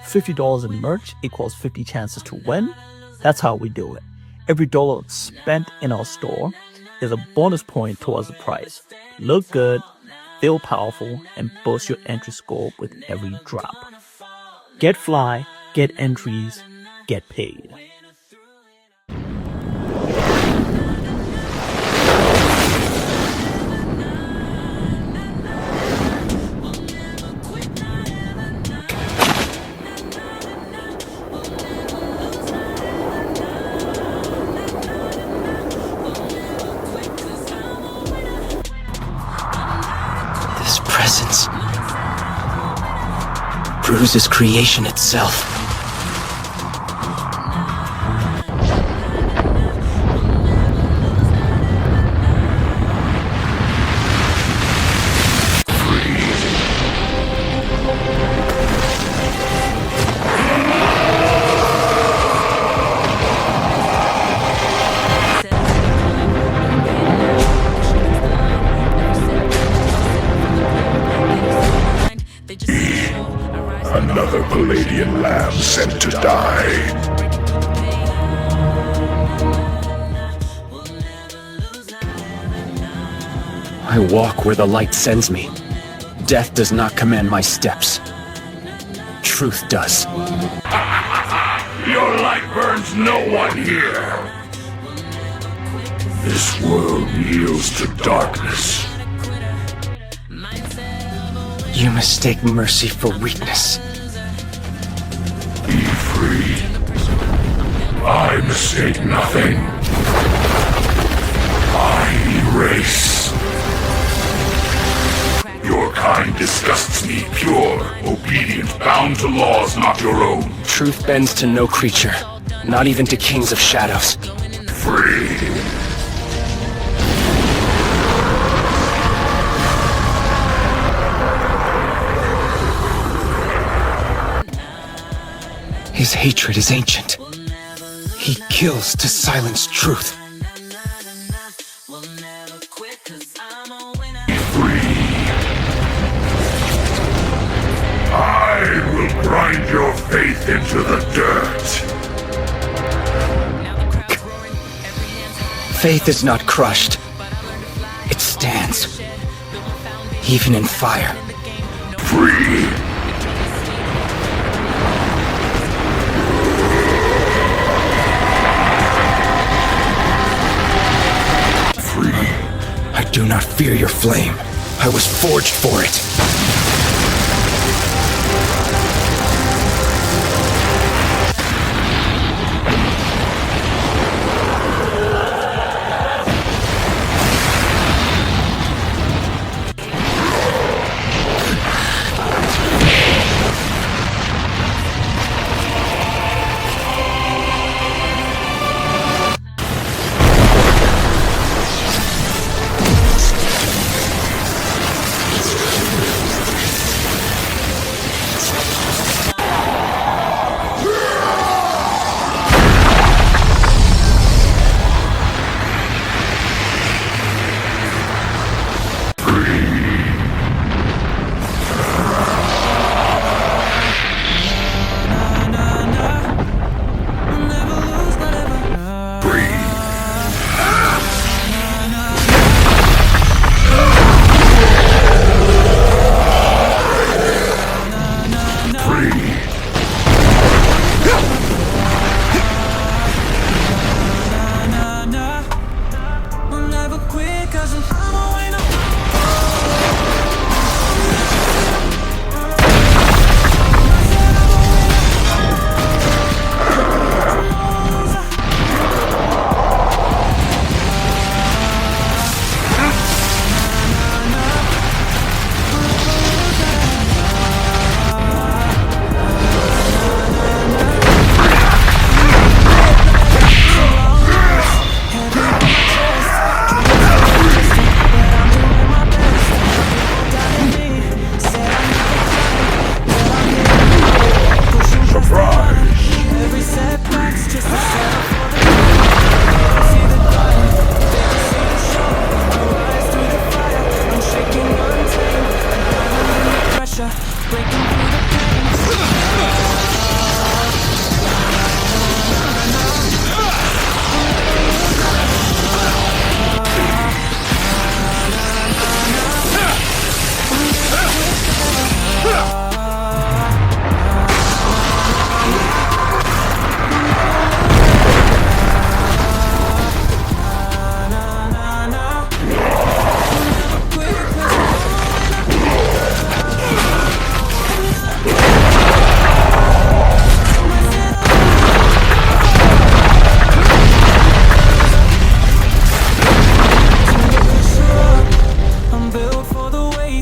$50 in merch equals 50 chances to win. That's how we do it. Every dollar spent in our store is a bonus point towards the prize. Look good, feel powerful, and boost your entry score with every drop. Get fly, get entries, get paid. This presence bruises creation itself. Another Palladian lamb sent to die. I walk where the light sends me. Death does not command my steps. Truth does. Your light burns no one here. This world yields to darkness. You mistake mercy for weakness. Be free. I mistake nothing. I erase. Your kind disgusts me, pure, obedient, bound to laws not your own. Truth bends to no creature, not even to kings of shadows. Free. His hatred is ancient. He kills to silence truth. Free. I will grind your faith into the dirt. Faith is not crushed. It stands. Even in fire. Free. I do not fear your flame. I was forged for it.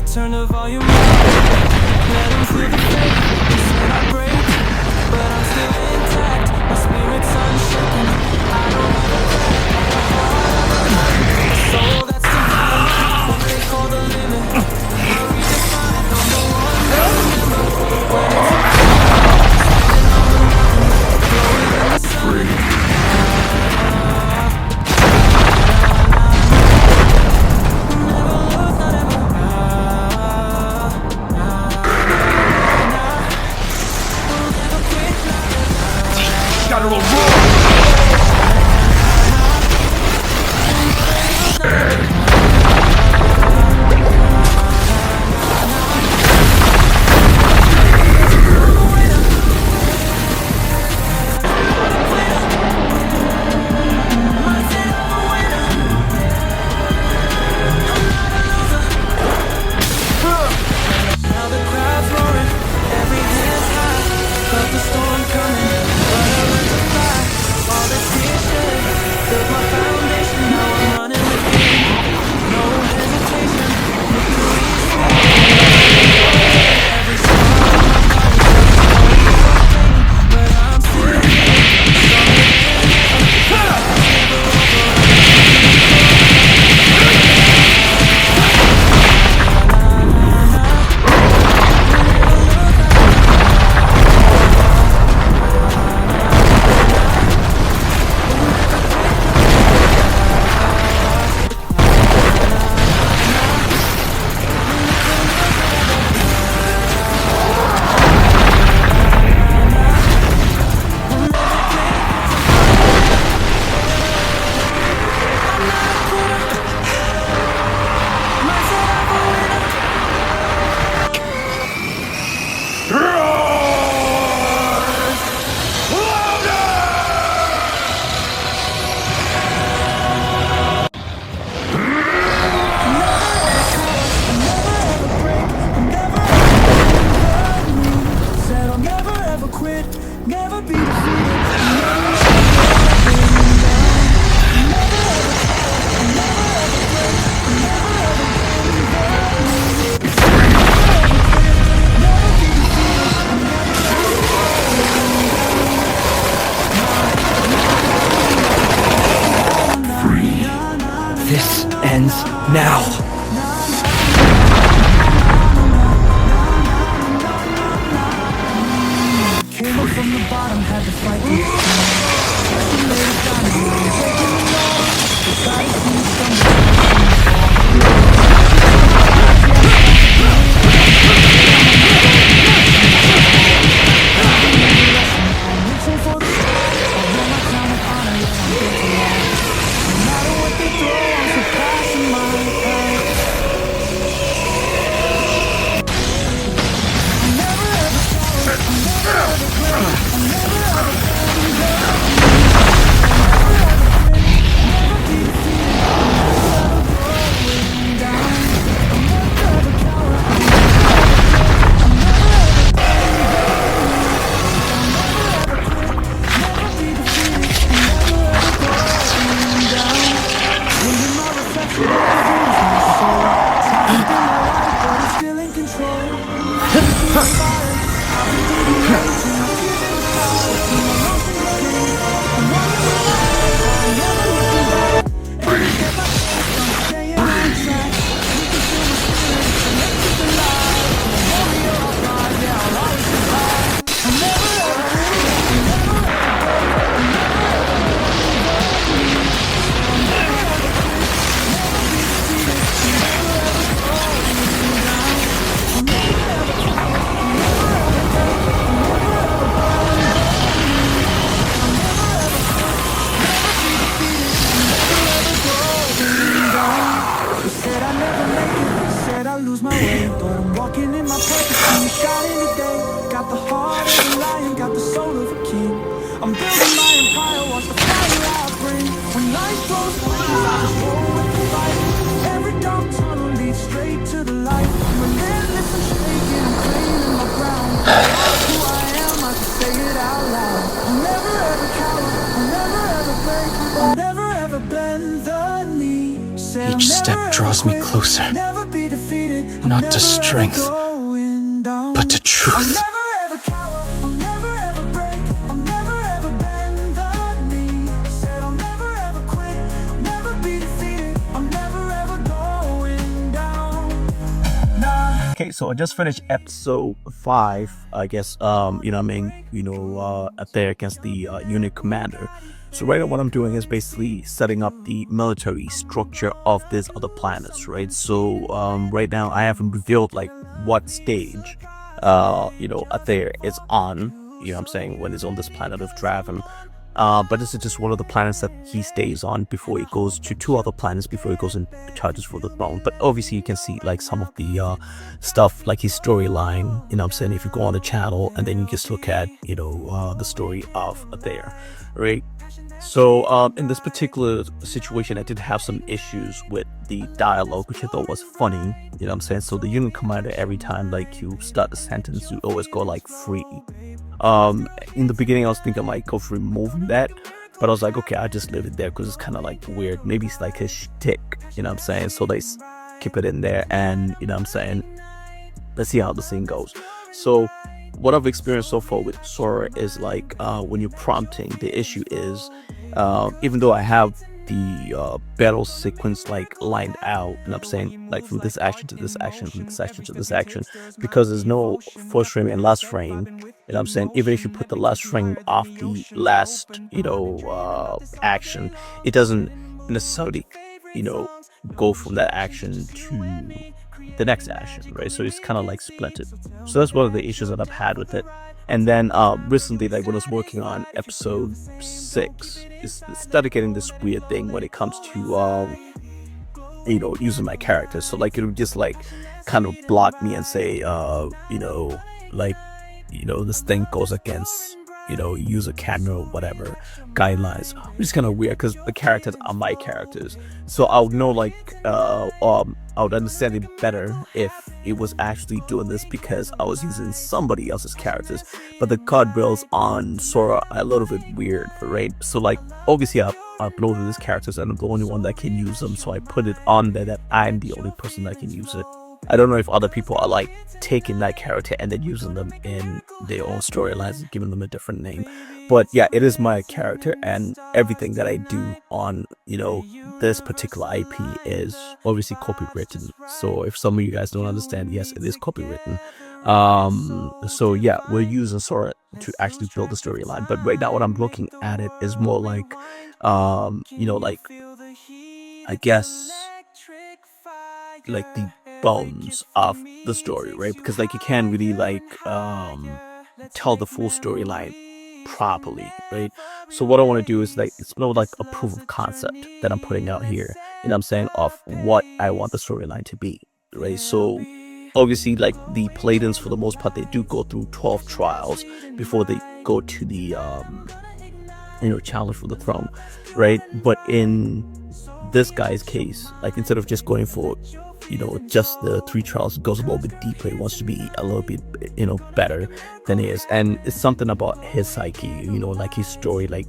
turn the volume up. Let them feel the fate. They said I break, but I'm still intact. My spirit's unshaken. I don't have a crack. The heart of a lion, a soul that's divine. What they call the limit. I'll redefine. I'm the one to remember when it's a standing on the mountain, glowing in the sun. Gotta roar! Now the crowd's roaring, every hand's high. Felt the storm coming, but I learned to fly. All this fear shed, built my foundation. Now I'm running within, no hesitation. Victory is sweet. Every scar on my body tells a story of pain, but I'm still here, stronger than ever. It's never over. Said I'll never ever quit, never be defeated. This ends now. Came up from the bottom, had to fight through the storm. Made it down here, taking me on. Gotta see I'm reaching for the stars. I wear my crown of honor, yeah, I'm built to last. No matter what they throw, I'm surpassing my past. I'll never ever cower, I'll never ever break, I'll never ever bend down. I'll never ever quit, never be defeated, I'll never ever going down. I'll never ever cower, I'll never ever break, I'll never ever bend down. I'll never ever quit, never be defeated, I'll never ever going down. Losing my reflection, lose my soul. Trying to be my life, but I'm still in control. Said I never make it, said I lose my way, but I'm walking in my purpose, and I'm shining today. Got the heart of a lion, got the soul of a king. I'm building my empire, watch the fire I bring. When life throws punches, I just roll with the fight. Every dark tunnel leads straight to the light. I'm relentless and shaking, I'm claiming my ground. That's who I am, I can say it out loud. I'll never ever cower, I'll never ever break, I'll never ever bend the knee. Each step draws me closer. Never be defeated. Not to strength, but to truth. Okay, so I just finished episode 5, I guess, Athaiah against the unit commander. So right now what I'm doing is basically setting up the military structure of these other planets, right? So right now I haven't revealed like what stage, Athaiah is on, when it's on this planet of Dravim. But this is just one of the planets that he stays on before he goes to 2 other planets before he goes and charges for the throne. But obviously you can see like some of the stuff, like his storyline, if you go on the channel and then you just look at, the story of Athaiah, right? So in this particular situation, I did have some issues with the dialogue, which I thought was funny, So the unit commander, every time like you start the sentence, you always go like free. In the beginning I was thinking I might go for removing that, but I was like, okay, I'll just leave it there because it's kind of like weird. Maybe it's like his shtick, so they keep it in there, and let's see how the scene goes. So what I've experienced so far with Sora is like when you're prompting, the issue is even though I have the battle sequence like lined out, like from this action to this action, from this action to this action, because there's no first frame and last frame, even if you put the last frame off the last action, it doesn't necessarily go from that action to the next action, right? So it's kind of like splintered. So that's one of the issues that I've had with it. And then recently, like when I was working on episode 6, it started getting this weird thing when it comes to using my characters. So like it would just like kind of block me and say this thing goes against user camera or whatever guidelines, which is kind of weird because the characters are my characters. So I would know I would understand it better if it was actually doing this because I was using somebody else's characters. But the guardrails on Sora are a little bit weird, right? So like obviously I uploaded these characters and I'm the only one that can use them, so I put it on there that I'm the only person that can use it. I don't know if other people are like taking that character and then using them in their own storylines and giving them a different name. But yeah, it is my character, and everything that I do on, this particular IP is obviously copywritten. So if some of you guys don't understand, yes, it is copywritten. So yeah, we're using Sora to actually build the storyline. But right now what I'm looking at it is more like, I guess, like the bones of the story, right? Because like you can't really like tell the full storyline properly, right? So what I want to do is like it's more like a proof of concept that I'm putting out here, of what I want the storyline to be, right? So obviously like the Paladins, for the most part, they do go through 12 trials before they go to the challenge for the throne, right? But in this guy's case, like instead of just going for just the 3 trials, it goes a little bit deeper. He wants to be a little bit better than he is, and it's something about his psyche, like his story. Like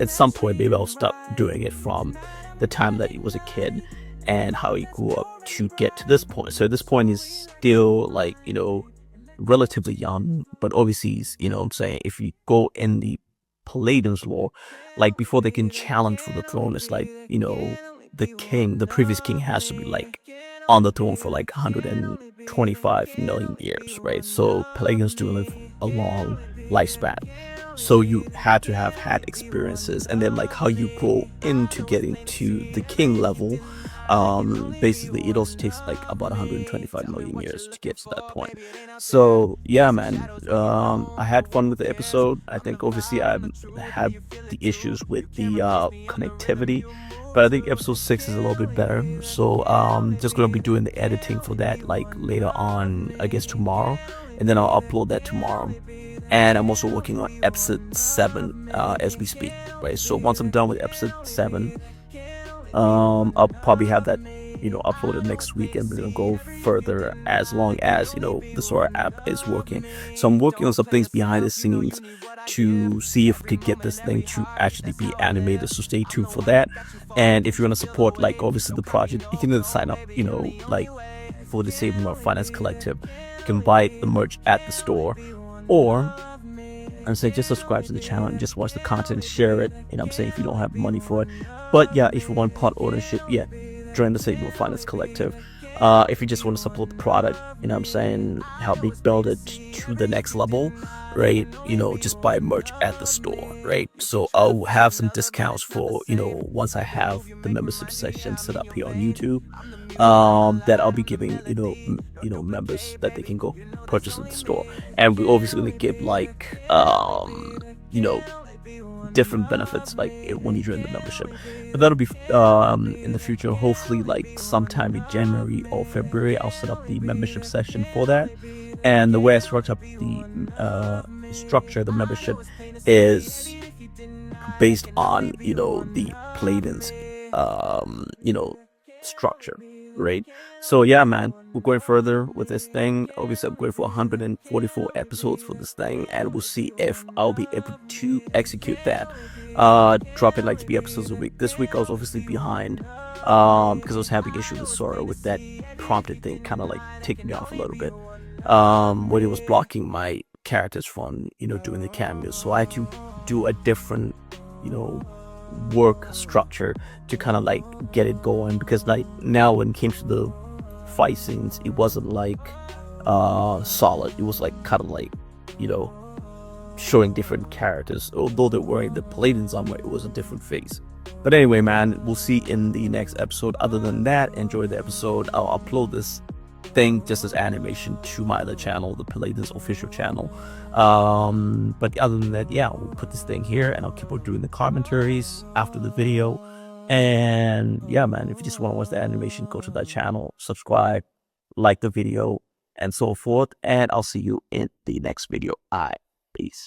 at some point maybe I'll stop doing it from the time that he was a kid and how he grew up to get to this point. So at this point he's still like relatively young, but obviously he's, if you go in the Paladin's lore, like before they can challenge for the throne, it's like the previous king has to be like on the throne for like 125 million years, right? So Paladins do live a long lifespan, so you had to have had experiences, and then like how you go into getting to the king level, basically it also takes like about 125 million years to get to that point. So yeah, man, I had fun with the episode. I think obviously I had the issues with the connectivity, but I think episode 6 is a little bit better. So just gonna be doing the editing for that like later on, I guess tomorrow, and then I'll upload that tomorrow. And I'm also working on episode 7 as we speak, right? So once I'm done with episode 7, I'll probably have that uploaded next week, and we're gonna go further as long as the Sora app is working. So I'm working on some things behind the scenes to see if we could get this thing to actually be animated, so stay tuned for that. And if you want to support like obviously the project, you can either sign up like for the Saving Our Finance Collective, you can buy the merch at the store, or I'm saying just subscribe to the channel and just watch the content, share it. You know what I'm saying, if you don't have money for it. But yeah, if you want part ownership, yeah, join the Saving Our Finance Collective. If you just want to support the product, you know what I'm saying, help me build it to the next level, right? You know, just buy merch at the store, right? So I'll have some discounts for, you know, once I have the membership section set up here on YouTube, that I'll be giving, you know, members that they can go purchase at the store. And we're obviously going to give like, you know, different benefits like when you join the membership, but that'll be in the future. Hopefully like sometime in January or February I'll set up the membership session for that. And the way I structure up the membership is based on, you know, the Playdens you know, structure, right? So yeah, man, we're going further with this thing. Obviously I'm going for 144 episodes for this thing, and we'll see if I'll be able to execute that, dropping like 3 episodes a week. This week I was obviously behind because I was having issues with Sora, with that prompted thing kind of like taking me off a little bit, when it was blocking my characters from, you know, doing the cameos. So I had to do a different, you know, work structure to kind of like get it going, because like now when it came to the fight scenes, it wasn't like solid. It was like kind of like, you know, showing different characters. Although they're wearing the Paladin armor, it was a different face. But anyway, man, we'll see in the next episode. Other than that, enjoy the episode. I'll upload this thing just as animation to my other channel, the Paladin's official channel. But other than that, yeah, we'll put this thing here and I'll keep on doing the commentaries after the video. And yeah, man, if you just want to watch the animation, go to that channel, subscribe, like the video, and so forth. And I'll see you in the next video. Peace.